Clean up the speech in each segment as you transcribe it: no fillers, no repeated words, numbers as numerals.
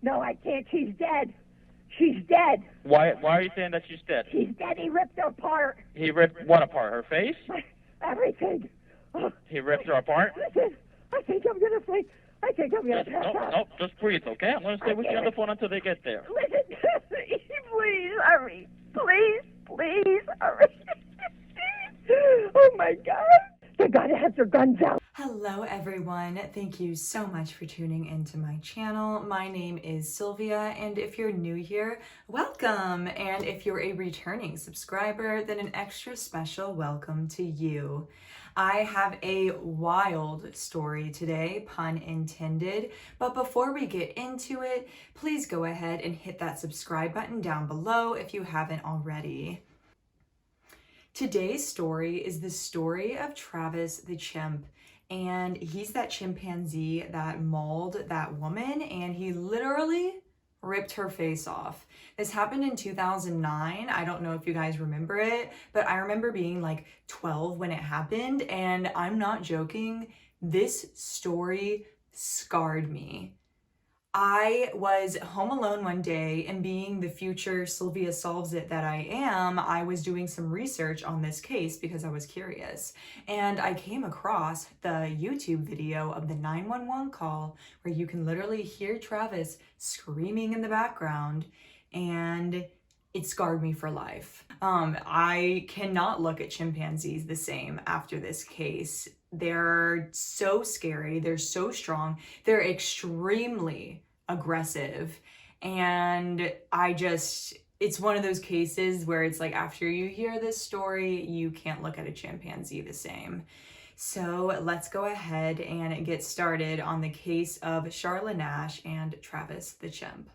No, I can't. She's dead. She's dead. Why are you saying that she's dead? She's dead. He ripped her apart. He ripped what apart? Her face? Everything. He ripped her apart? Listen, I think I'm going to faint. I think I'm going to pass out. No, just breathe, okay? I'm going to stay with you on the phone until they get there. Listen, please hurry. Please hurry. Oh, my God. They got to have their guns out. Hello everyone, thank you so much for tuning into my channel. My name is Sylvia, and if you're new here, welcome! And if you're a returning subscriber, then an extra special welcome to you. I have a wild story today, pun intended, but before we get into it, please go ahead and hit that subscribe button down below if you haven't already. Today's story is the story of Travis the chimp. And he's that chimpanzee that mauled that woman, and he literally ripped her face off. This happened in 2009. I don't know if you guys remember it, but I remember being like 12 when it happened, and I'm not joking. This story scarred me. I was home alone one day, and being the future Sylvia Solves It that I am, I was doing some research on this case because I was curious. And I came across the YouTube video of the 911 call where you can literally hear Travis screaming in the background, and it scarred me for life. I cannot look at chimpanzees the same after this case. They're so scary, they're so strong, they're extremely aggressive, and it's one of those cases where it's like after you hear this story, you can't look at a chimpanzee the same. So let's go ahead and get started on the case of Charla Nash and Travis the chimp.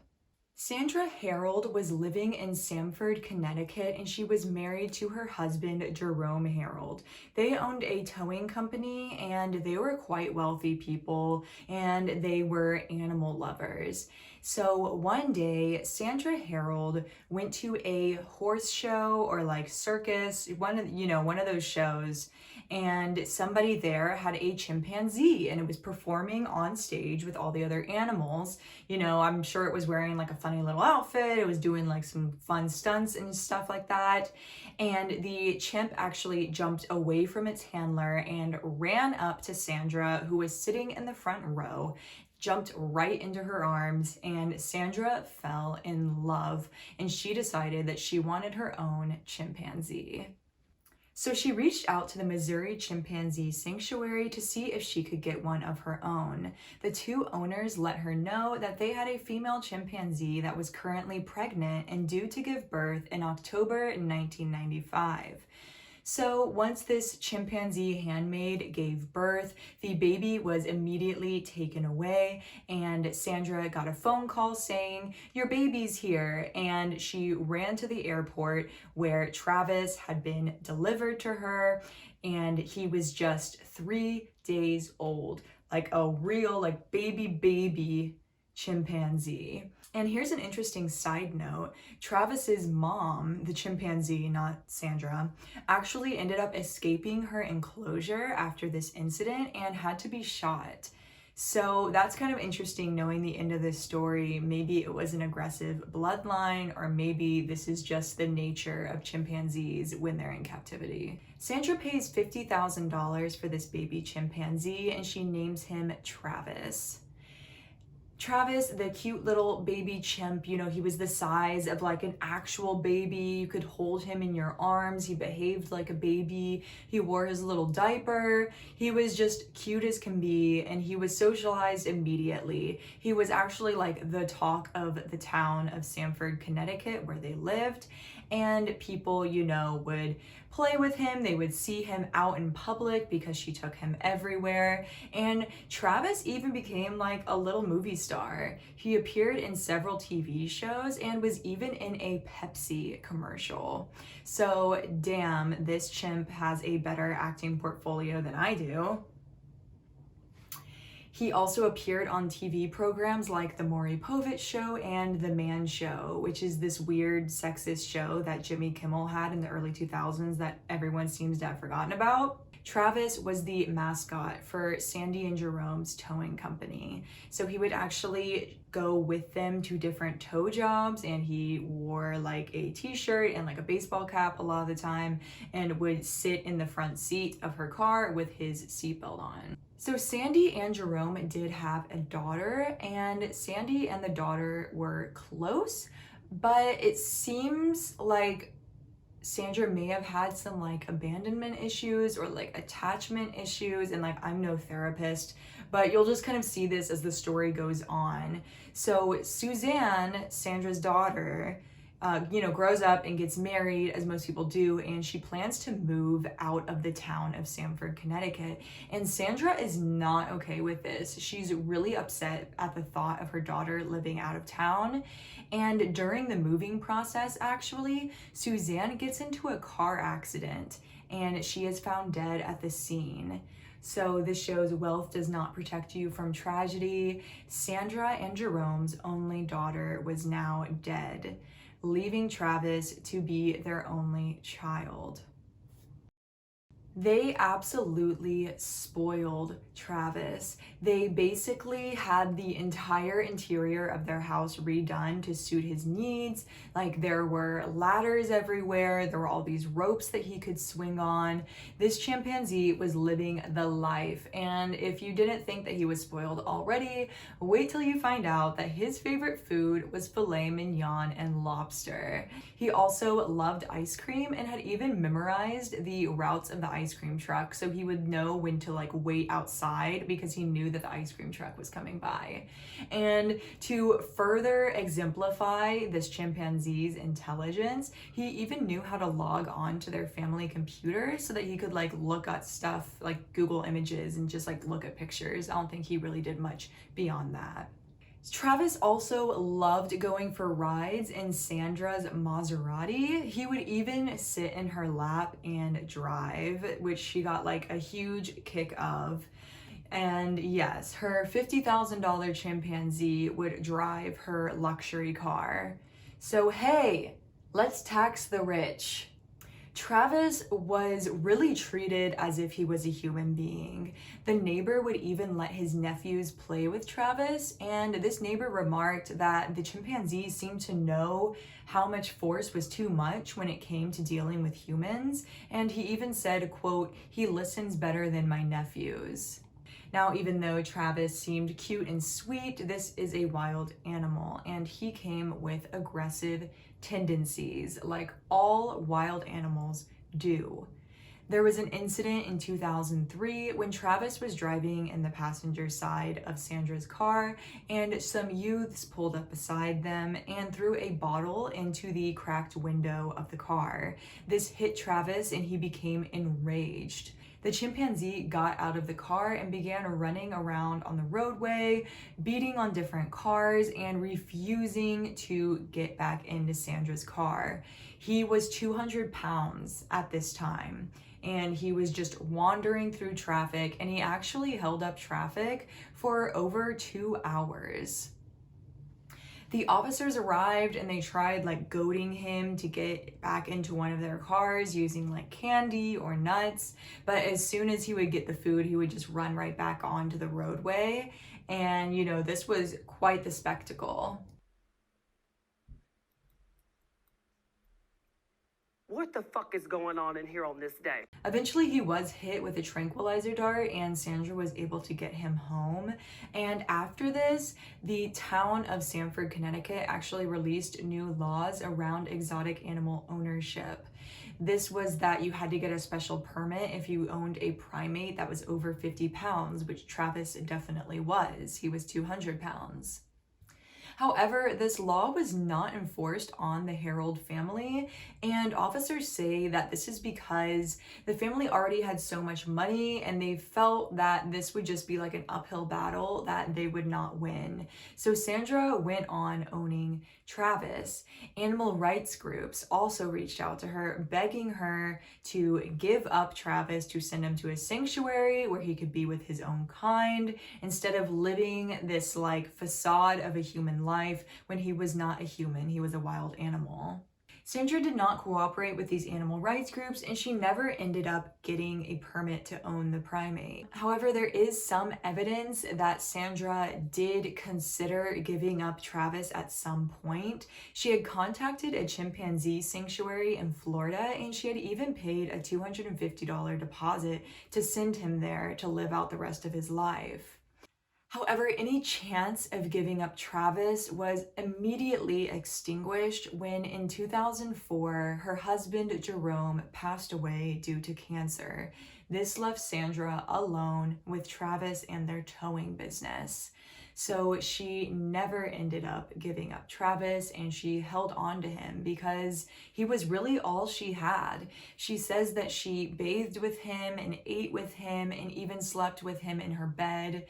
Sandra Herold was living in Stamford, Connecticut, and she was married to her husband, Jerome Herold. They owned a towing company, and they were quite wealthy people, and they were animal lovers. So one day, Sandra Herold went to a horse show or like circus, one of those shows, and somebody there had a chimpanzee, and it was performing on stage with all the other animals. I'm sure it was wearing like a funny little outfit. It was doing like some fun stunts and stuff like that. And the chimp actually jumped away from its handler and ran up to Sandra, who was sitting in the front row, jumped right into her arms, and Sandra fell in love, and she decided that she wanted her own chimpanzee. So she reached out to the Missouri Chimpanzee Sanctuary to see if she could get one of her own. The two owners let her know that they had a female chimpanzee that was currently pregnant and due to give birth in October 1995. So once this chimpanzee handmaid gave birth, the baby was immediately taken away, and Sandra got a phone call saying, "Your baby's here," and she ran to the airport where Travis had been delivered to her, and he was just 3 days old, like a real baby chimpanzee. And here's an interesting side note. Travis's mom, the chimpanzee, not Sandra, actually ended up escaping her enclosure after this incident and had to be shot. So that's kind of interesting, knowing the end of this story. Maybe it was an aggressive bloodline, or maybe this is just the nature of chimpanzees when they're in captivity. Sandra pays $50,000 for this baby chimpanzee, and she names him Travis. Travis, the cute little baby chimp, he was the size of like an actual baby. You could hold him in your arms. He behaved like a baby. He wore his little diaper. He was just cute as can be, and he was socialized immediately. He was actually like the talk of the town of Stamford, Connecticut, where they lived, and people, would play with him. They would see him out in public because she took him everywhere. And Travis even became like a little movie star. He appeared in several TV shows and was even in a Pepsi commercial. So damn, this chimp has a better acting portfolio than I do. He also appeared on TV programs like The Maury Povich Show and The Man Show, which is this weird sexist show that Jimmy Kimmel had in the early 2000s that everyone seems to have forgotten about. Travis was the mascot for Sandy and Jerome's towing company. So he would actually go with them to different tow jobs, and he wore like a t-shirt and like a baseball cap a lot of the time and would sit in the front seat of her car with his seatbelt on. So Sandy and Jerome did have a daughter, and Sandy and the daughter were close, but it seems like Sandra may have had some like abandonment issues or like attachment issues, and like I'm no therapist, but you'll just kind of see this as the story goes on. So Suzanne, Sandra's daughter, grows up and gets married, as most people do, and she plans to move out of the town of Stamford, Connecticut. And Sandra is not okay with this. She's really upset at the thought of her daughter living out of town. And during the moving process, actually, Suzanne gets into a car accident and she is found dead at the scene. So this shows wealth does not protect you from tragedy. Sandra and Jerome's only daughter was now dead, leaving Travis to be their only child. They absolutely spoiled Travis. They basically had the entire interior of their house redone to suit his needs. Like, there were ladders everywhere. There were all these ropes that he could swing on. This chimpanzee was living the life. And if you didn't think that he was spoiled already, wait till you find out that his favorite food was filet mignon and lobster. He also loved ice cream and had even memorized the routes of the ice cream truck, so he would know when to like wait outside because he knew that the ice cream truck was coming by. And to further exemplify this chimpanzee's intelligence, he even knew how to log on to their family computer so that he could like look at stuff like Google Images and just like look at pictures. I don't think he really did much beyond that. Travis also loved going for rides in Sandra's Maserati. He would even sit in her lap and drive, which she got like a huge kick of. And yes, her $50,000 chimpanzee would drive her luxury car. So hey, let's tax the rich. Travis was really treated as if he was a human being. The neighbor would even let his nephews play with Travis, and this neighbor remarked that the chimpanzee seemed to know how much force was too much when it came to dealing with humans, and he even said, quote, "He listens better than my nephews." Now, even though Travis seemed cute and sweet, this is a wild animal, and he came with aggressive tendencies, like all wild animals do. There was an incident in 2003 when Travis was driving in the passenger side of Sandra's car, and some youths pulled up beside them and threw a bottle into the cracked window of the car. This hit Travis and he became enraged. The chimpanzee got out of the car and began running around on the roadway, beating on different cars and refusing to get back into Sandra's car. He was 200 pounds at this time, and he was just wandering through traffic, and he actually held up traffic for over 2 hours. The officers arrived and they tried like goading him to get back into one of their cars using like candy or nuts. But as soon as he would get the food, he would just run right back onto the roadway. And this was quite the spectacle. What the fuck is going on in here on this day? Eventually he was hit with a tranquilizer dart and Sandra was able to get him home. And after this, the town of Stamford, Connecticut actually released new laws around exotic animal ownership. This was that you had to get a special permit if you owned a primate that was over 50 pounds, which Travis definitely was. He was 200 pounds. However, this law was not enforced on the Herold family, and officers say that this is because the family already had so much money and they felt that this would just be like an uphill battle that they would not win. So Sandra went on owning Travis. Animal rights groups also reached out to her, begging her to give up Travis, to send him to a sanctuary where he could be with his own kind instead of living this like facade of a human life when he was not a human, he was a wild animal. Sandra did not cooperate with these animal rights groups, and she never ended up getting a permit to own the primate. However, there is some evidence that Sandra did consider giving up Travis at some point. She had contacted a chimpanzee sanctuary in Florida, and she had even paid a $250 deposit to send him there to live out the rest of his life. However, any chance of giving up Travis was immediately extinguished when in 2004, her husband Jerome passed away due to cancer. This left Sandra alone with Travis and their towing business. So she never ended up giving up Travis, and she held on to him because he was really all she had. She says that she bathed with him and ate with him and even slept with him in her bed.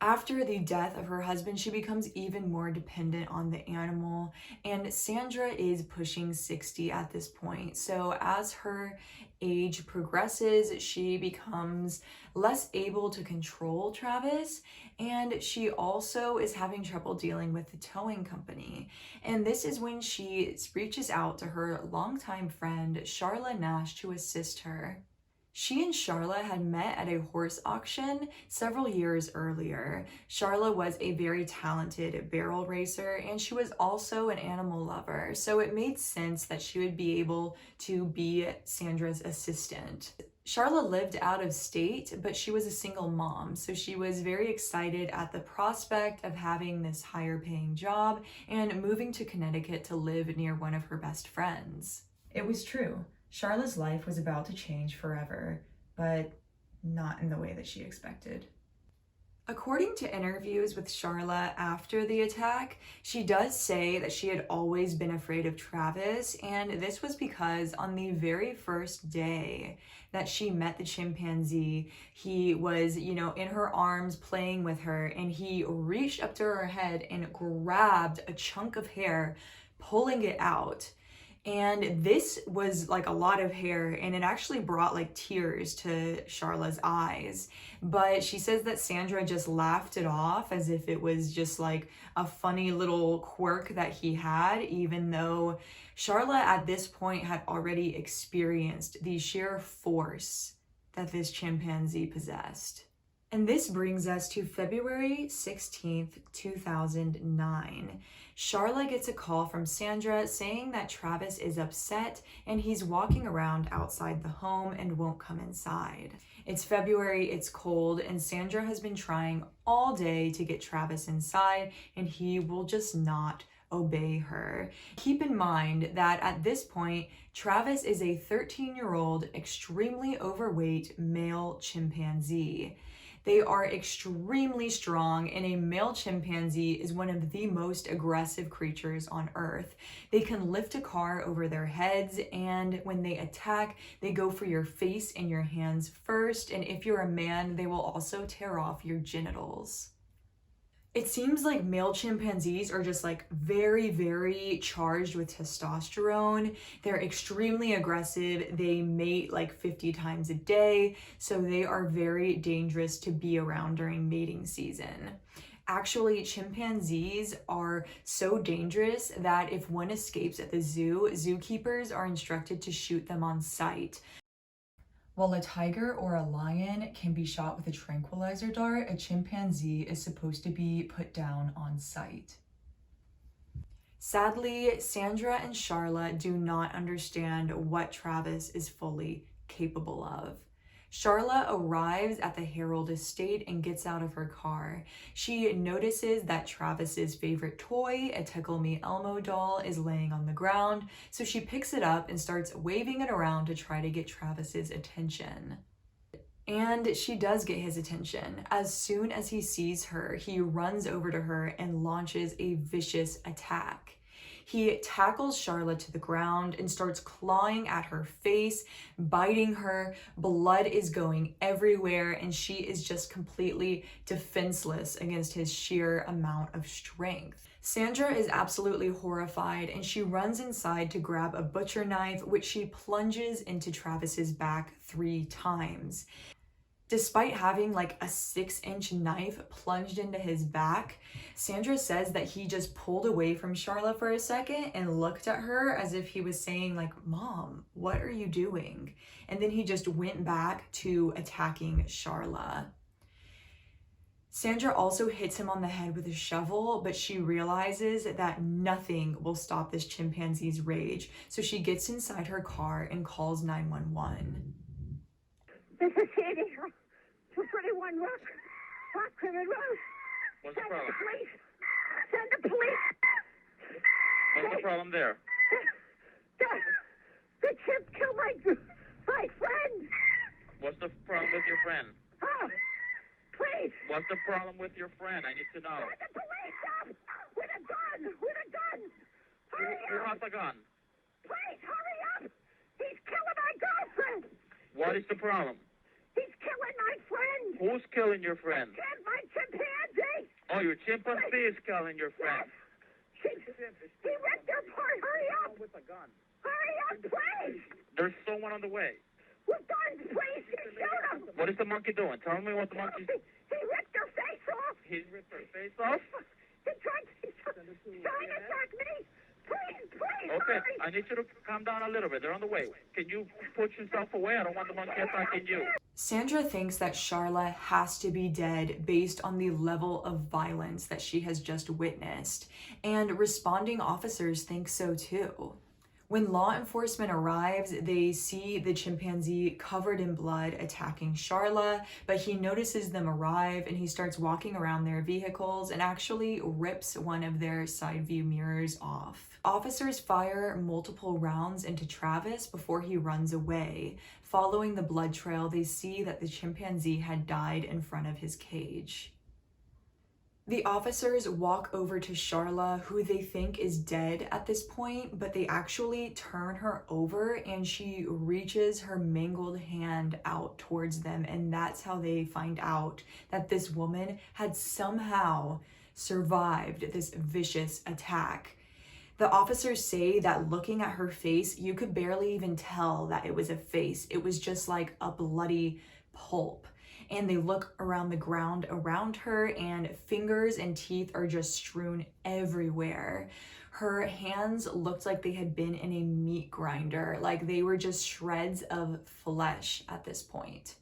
After the death of her husband, she becomes even more dependent on the animal, and Sandra is pushing 60 at this point. So as her age progresses, she becomes less able to control Travis, and she also is having trouble dealing with the towing company. And this is when she reaches out to her longtime friend, Charla Nash, to assist her. She and Charla had met at a horse auction several years earlier. Charla was a very talented barrel racer, and she was also an animal lover, so it made sense that she would be able to be Sandra's assistant. Charla lived out of state, but she was a single mom, so she was very excited at the prospect of having this higher paying job and moving to Connecticut to live near one of her best friends. It was true. Charla's life was about to change forever, but not in the way that she expected. According to interviews with Charla after the attack, she does say that she had always been afraid of Travis, and this was because on the very first day that she met the chimpanzee, he was, in her arms playing with her, and he reached up to her head and grabbed a chunk of hair, pulling it out. And this was like a lot of hair, and it actually brought like tears to Charla's eyes. But she says that Sandra just laughed it off as if it was just like a funny little quirk that he had, even though Charla at this point had already experienced the sheer force that this chimpanzee possessed. And this brings us to February 16th, 2009. Charla gets a call from Sandra saying that Travis is upset and he's walking around outside the home and won't come inside. It's February, it's cold, and Sandra has been trying all day to get Travis inside, and he will just not obey her. Keep in mind that at this point, Travis is a 13-year-old, extremely overweight male chimpanzee. They are extremely strong, and a male chimpanzee is one of the most aggressive creatures on Earth. They can lift a car over their heads, and when they attack, they go for your face and your hands first, and if you're a man, they will also tear off your genitals. It seems like male chimpanzees are just like very, very charged with testosterone. They're extremely aggressive. They mate like 50 times a day, so they are very dangerous to be around during mating season. Actually, chimpanzees are so dangerous that if one escapes at the zoo, zookeepers are instructed to shoot them on sight. While a tiger or a lion can be shot with a tranquilizer dart, a chimpanzee is supposed to be put down on sight. Sadly, Sandra and Charla do not understand what Travis is fully capable of. Charla arrives at the Herold estate and gets out of her car. She notices that Travis's favorite toy, a Tickle Me Elmo doll, is laying on the ground, so she picks it up and starts waving it around to try to get Travis's attention. And she does get his attention. As soon as he sees her, he runs over to her and launches a vicious attack. He tackles Charla to the ground and starts clawing at her face, biting her. Blood is going everywhere, and she is just completely defenseless against his sheer amount of strength. Sandra is absolutely horrified, and she runs inside to grab a butcher knife, which she plunges into Travis's back 3 times. Despite having like a 6-inch knife plunged into his back, Sandra says that he just pulled away from Charla for a second and looked at her as if he was saying like, "Mom, what are you doing?" And then he just went back to attacking Charla. Sandra also hits him on the head with a shovel, but she realizes that nothing will stop this chimpanzee's rage. So she gets inside her car and calls 911. This is Sandy. 231 Rock River Road. What's the Send problem? the police. Send the police. What's the problem there? The chimp killed my friend. What's the problem with your friend? Oh, please. What's the problem with your friend? I need to know. Send the police up with a gun. With a gun. Hurry Who up. has a gun? Please hurry up. He's killing my girlfriend. What is the problem? He's killing my friend. Who's killing your friend? My chimpanzee. Oh, your chimpanzee is killing your friend. He ripped her apart. Hurry up. With a gun. Hurry up, please. There's someone on the way. With guns, please. Shoot him. What is the monkey doing? Tell me what the monkey's... He ripped her face off. He ripped her face off? He's trying to attack me. Please, Okay, hurry. I need you to calm down a little bit. They're on the way. Can you put yourself away? I don't want the monkey attacking you. Sandra thinks that Charla has to be dead based on the level of violence that she has just witnessed, and responding officers think so too. When law enforcement arrives, they see the chimpanzee covered in blood attacking Charla, but he notices them arrive and he starts walking around their vehicles and actually rips one of their side view mirrors off. Officers fire multiple rounds into Travis before he runs away. Following the blood trail, they see that the chimpanzee had died in front of his cage. The officers walk over to Charla, who they think is dead at this point, but they actually turn her over and she reaches her mangled hand out towards them, and that's how they find out that this woman had somehow survived this vicious attack. The officers say that looking at her face, you could barely even tell that it was a face. It was just like a bloody pulp. And they look around the ground around her, and fingers and teeth are just strewn everywhere. Her hands looked like they had been in a meat grinder, like they were just shreds of flesh at this point.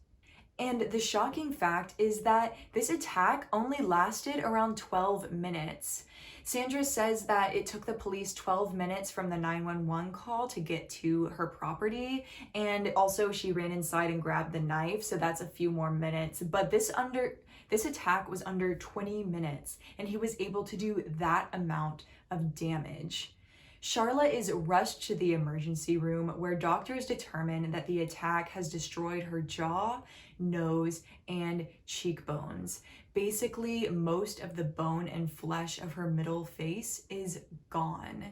And the shocking fact is that this attack only lasted around 12 minutes. Sandra says that it took the police 12 minutes from the 911 call to get to her property, and also she ran inside and grabbed the knife, so that's a few more minutes. But this attack was under 20 minutes, and he was able to do that amount of damage. Charla is rushed to the emergency room where doctors determine that the attack has destroyed her jaw, nose, and cheekbones. Basically, most of the bone and flesh of her middle face is gone.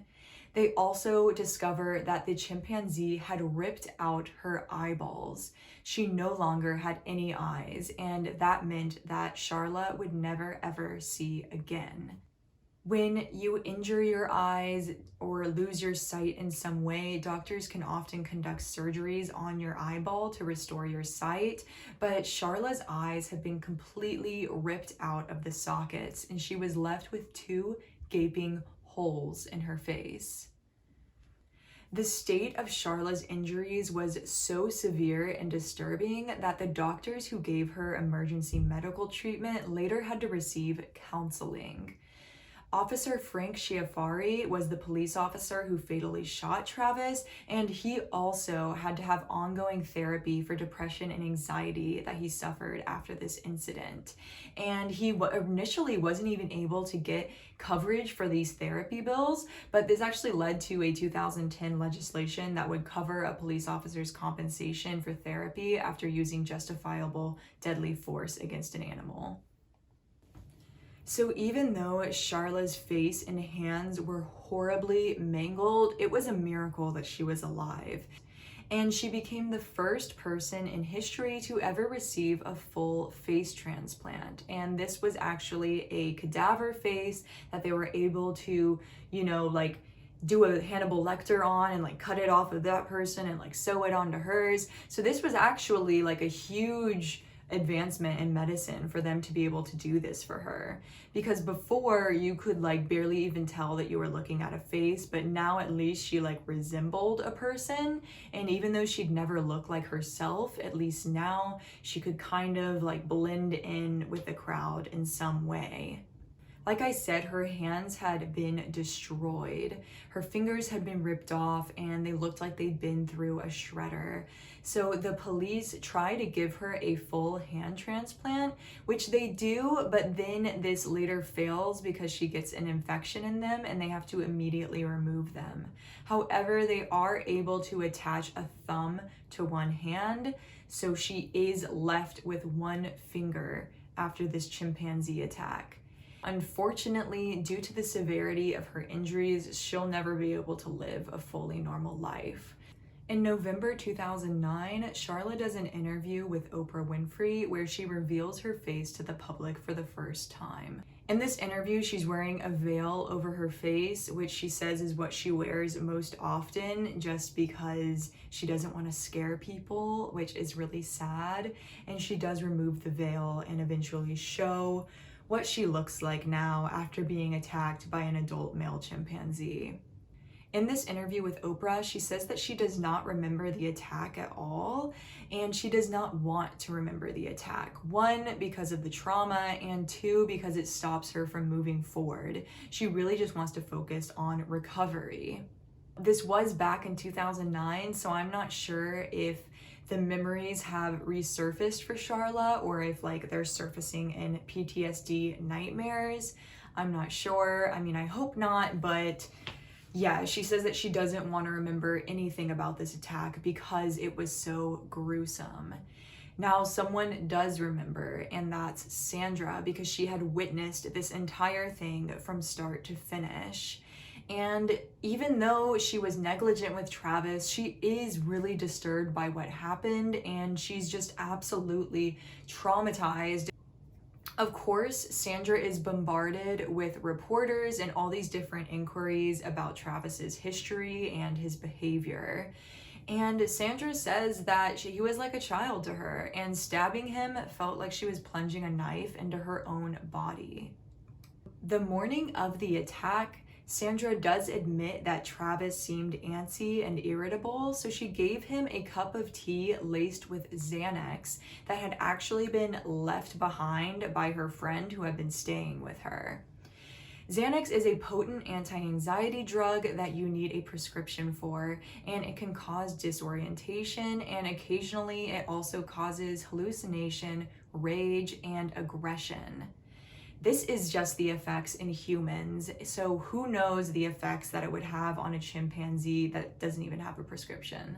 They also discover that the chimpanzee had ripped out her eyeballs. She no longer had any eyes, and that meant that Charla would never ever see again. When you injure your eyes or lose your sight in some way, doctors can often conduct surgeries on your eyeball to restore your sight, but Charla's eyes have been completely ripped out of the sockets, and she was left with 2 gaping holes in her face. The state of Charla's injuries was so severe and disturbing that the doctors who gave her emergency medical treatment later had to receive counseling. Officer Frank Schiaffari was the police officer who fatally shot Travis, and he also had to have ongoing therapy for depression and anxiety that he suffered after this incident. And he initially wasn't even able to get coverage for these therapy bills, but this actually led to a 2010 legislation that would cover a police officer's compensation for therapy after using justifiable deadly force against an animal. So even though Charla's face and hands were horribly mangled, it was a miracle that she was alive. And she became the first person in history to ever receive a full face transplant. And this was actually a cadaver face that they were able to, do a Hannibal Lecter on and cut it off of that person and sew it onto hers. So this was actually a huge advancement in medicine for them to be able to do this for her. Because before, you could like barely even tell that you were looking at a face, but now at least she like resembled a person. And even though she'd never looked like herself, at least now she could kind of like blend in with the crowd in some way. Like I said, her hands had been destroyed. Her fingers had been ripped off and they looked like they'd been through a shredder. So the police try to give her a full hand transplant, which they do, but then this later fails because she gets an infection in them and they have to immediately remove them. However, they are able to attach a thumb to one hand, so she is left with one finger after this chimpanzee attack. Unfortunately, due to the severity of her injuries, she'll never be able to live a fully normal life. In November 2009, Charla does an interview with Oprah Winfrey where she reveals her face to the public for the first time. In this interview, she's wearing a veil over her face, which she says is what she wears most often just because she doesn't want to scare people, which is really sad. And she does remove the veil and eventually show what she looks like now after being attacked by an adult male chimpanzee. In this interview with Oprah, she says that she does not remember the attack at all, and she does not want to remember the attack. One, because of the trauma, and two, because it stops her from moving forward. She really just wants to focus on recovery. This was back in 2009, so I'm not sure if the memories have resurfaced for Charla or if like they're surfacing in PTSD nightmares. I'm not sure. I mean, I hope not, but yeah, she says that she doesn't want to remember anything about this attack because it was so gruesome. Now, someone does remember, and that's Sandra, because she had witnessed this entire thing from start to finish. And even though she was negligent with Travis, she is really disturbed by what happened, and she's just absolutely traumatized. Of course, Sandra is bombarded with reporters and all these different inquiries about Travis's history and his behavior. And Sandra says that he was like a child to her, and stabbing him felt like she was plunging a knife into her own body. The morning of the attack, Sandra does admit that Travis seemed antsy and irritable, so she gave him a cup of tea laced with Xanax that had actually been left behind by her friend who had been staying with her. Xanax is a potent anti-anxiety drug that you need a prescription for, and it can cause disorientation, and occasionally it also causes hallucination, rage, and aggression. This is just the effects in humans, so who knows the effects that it would have on a chimpanzee that doesn't even have a prescription.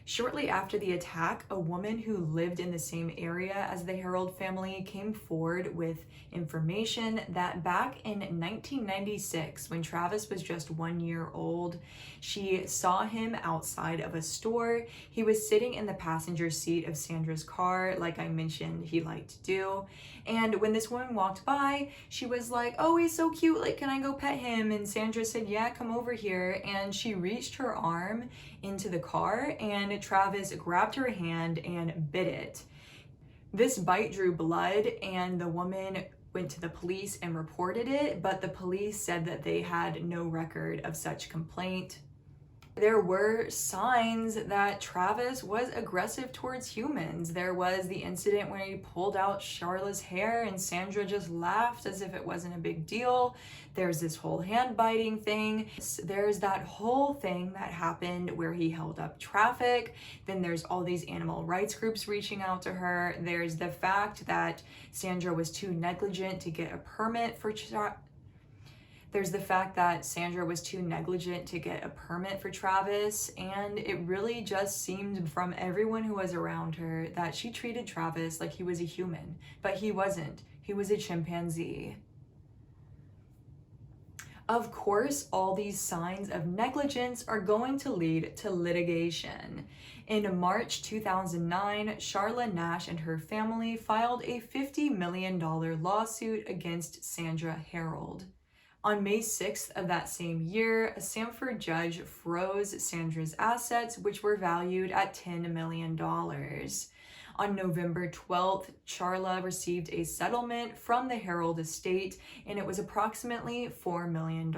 Shortly after the attack, a woman who lived in the same area as the Herold family came forward with information that back in 1996, when Travis was just 1 year old, she saw him outside of a store. He was sitting in the passenger seat of Sandra's car, like I mentioned he liked to do. And when this woman walked by, she was like, "Oh, he's so cute, like, can I go pet him?" And Sandra said, "Yeah, come over here." And she reached her arm into the car, and Travis grabbed her hand and bit it. This bite drew blood, and the woman went to the police and reported it, but the police said that they had no record of such complaint. There were signs that Travis was aggressive towards humans. There was the incident where he pulled out Charla's hair and Sandra just laughed as if it wasn't a big deal. There's this whole hand biting thing. There's that whole thing that happened where he held up traffic. Then there's all these animal rights groups reaching out to her. There's the fact that Sandra was too negligent to get a permit for Travis, and it really just seemed from everyone who was around her that she treated Travis like he was a human, but he wasn't. He was a chimpanzee. Of course, all these signs of negligence are going to lead to litigation. In March 2009, Charla Nash and her family filed a $50 million lawsuit against Sandra Herold. On May 6th of that same year, a Stamford judge froze Sandra's assets, which were valued at $10 million. On November 12th, Charla received a settlement from the Herold estate, and it was approximately $4 million,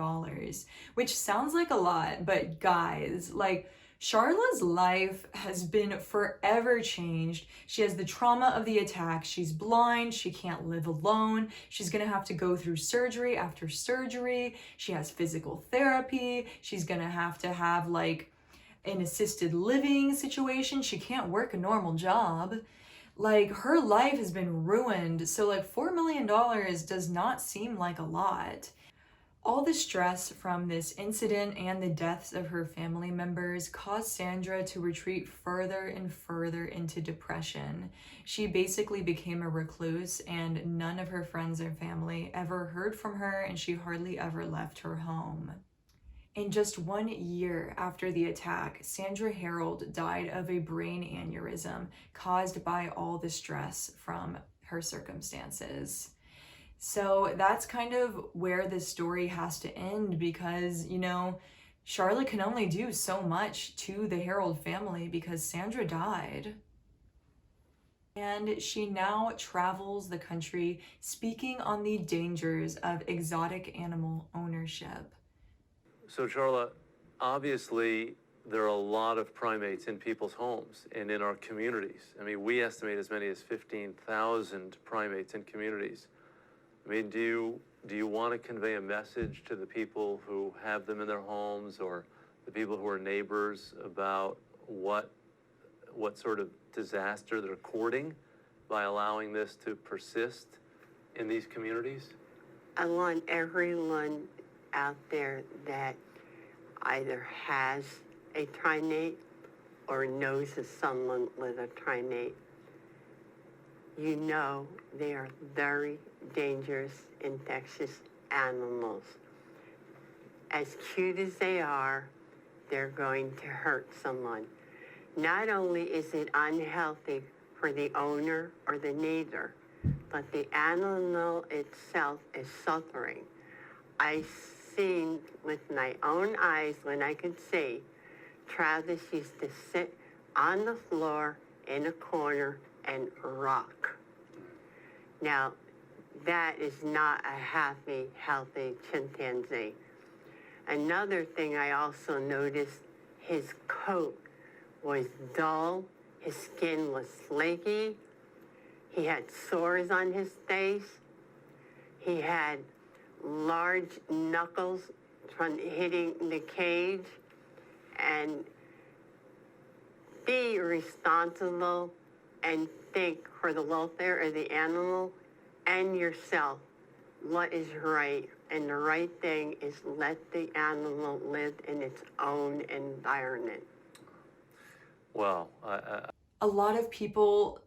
which sounds like a lot, but guys, like, Charla's life has been forever changed. She has the trauma of the attack. She's blind. She can't live alone. She's gonna have to go through surgery after surgery. She has physical therapy. She's gonna have to have like an assisted living situation. She can't work a normal job. Like, her life has been ruined. So like $4 million does not seem like a lot. All the stress from this incident and the deaths of her family members caused Sandra to retreat further and further into depression. She basically became a recluse, and none of her friends or family ever heard from her, and she hardly ever left her home. In just 1 year after the attack, Sandra Herold died of a brain aneurysm caused by all the stress from her circumstances. So that's kind of where this story has to end, because, you know, Charlotte can only do so much to the Herold family because Sandra died. And she now travels the country speaking on the dangers of exotic animal ownership. So Charla, obviously there are a lot of primates in people's homes and in our communities. I mean, we estimate as many as 15,000 primates in communities. I mean, do you want to convey a message to the people who have them in their homes, or the people who are neighbors, about what sort of disaster they're courting by allowing this to persist in these communities? I want everyone out there that either has a primate or knows of someone with a primate. You know, they are very dangerous, infectious animals. As cute as they are, they're going to hurt someone. Not only is it unhealthy for the owner or the neither, but the animal itself is suffering. I've seen with my own eyes, when I could see, Travis used to sit on the floor in a corner and rock. Now, that is not a happy, healthy chimpanzee. Another thing I also noticed, his coat was dull, his skin was flaky, he had sores on his face, he had large knuckles from hitting the cage, and be responsible and think for the welfare of the animal and yourself what is right. And the right thing is let the animal live in its own environment. Well, A lot of people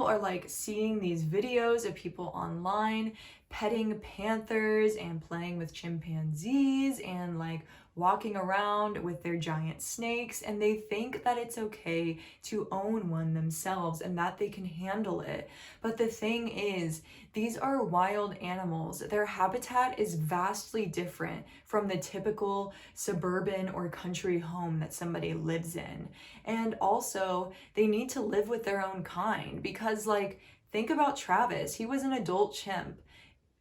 are like seeing these videos of people online petting panthers and playing with chimpanzees and like walking around with their giant snakes, and they think that it's okay to own one themselves and that they can handle it. But the thing is, these are wild animals. Their habitat is vastly different from the typical suburban or country home that somebody lives in. And also, they need to live with their own kind, because like, think about Travis. He was an adult chimp.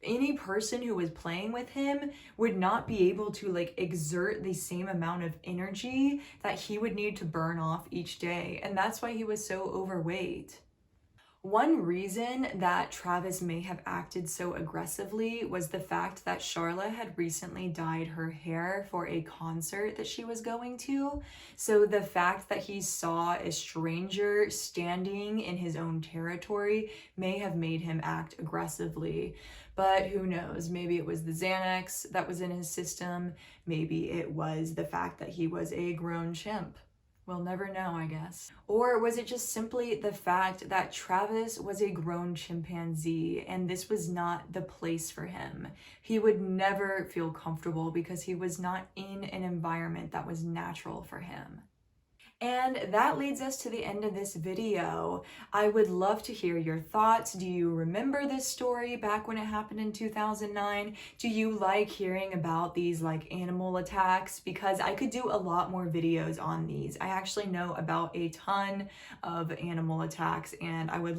Any person who was playing with him would not be able to like exert the same amount of energy that he would need to burn off each day. And that's why he was so overweight. One reason that Travis may have acted so aggressively was the fact that Charla had recently dyed her hair for a concert that she was going to. So the fact that he saw a stranger standing in his own territory may have made him act aggressively. But who knows, maybe it was the Xanax that was in his system. Maybe it was the fact that he was a grown chimp. We'll never know, I guess. Or was it just simply the fact that Travis was a grown chimpanzee and this was not the place for him? He would never feel comfortable because he was not in an environment that was natural for him. And that leads us to the end of this video. I would love to hear your thoughts. Do you remember this story back when it happened in 2009? Do you like hearing about these like animal attacks? Because I could do a lot more videos on these. I actually know about a ton of animal attacks, and I would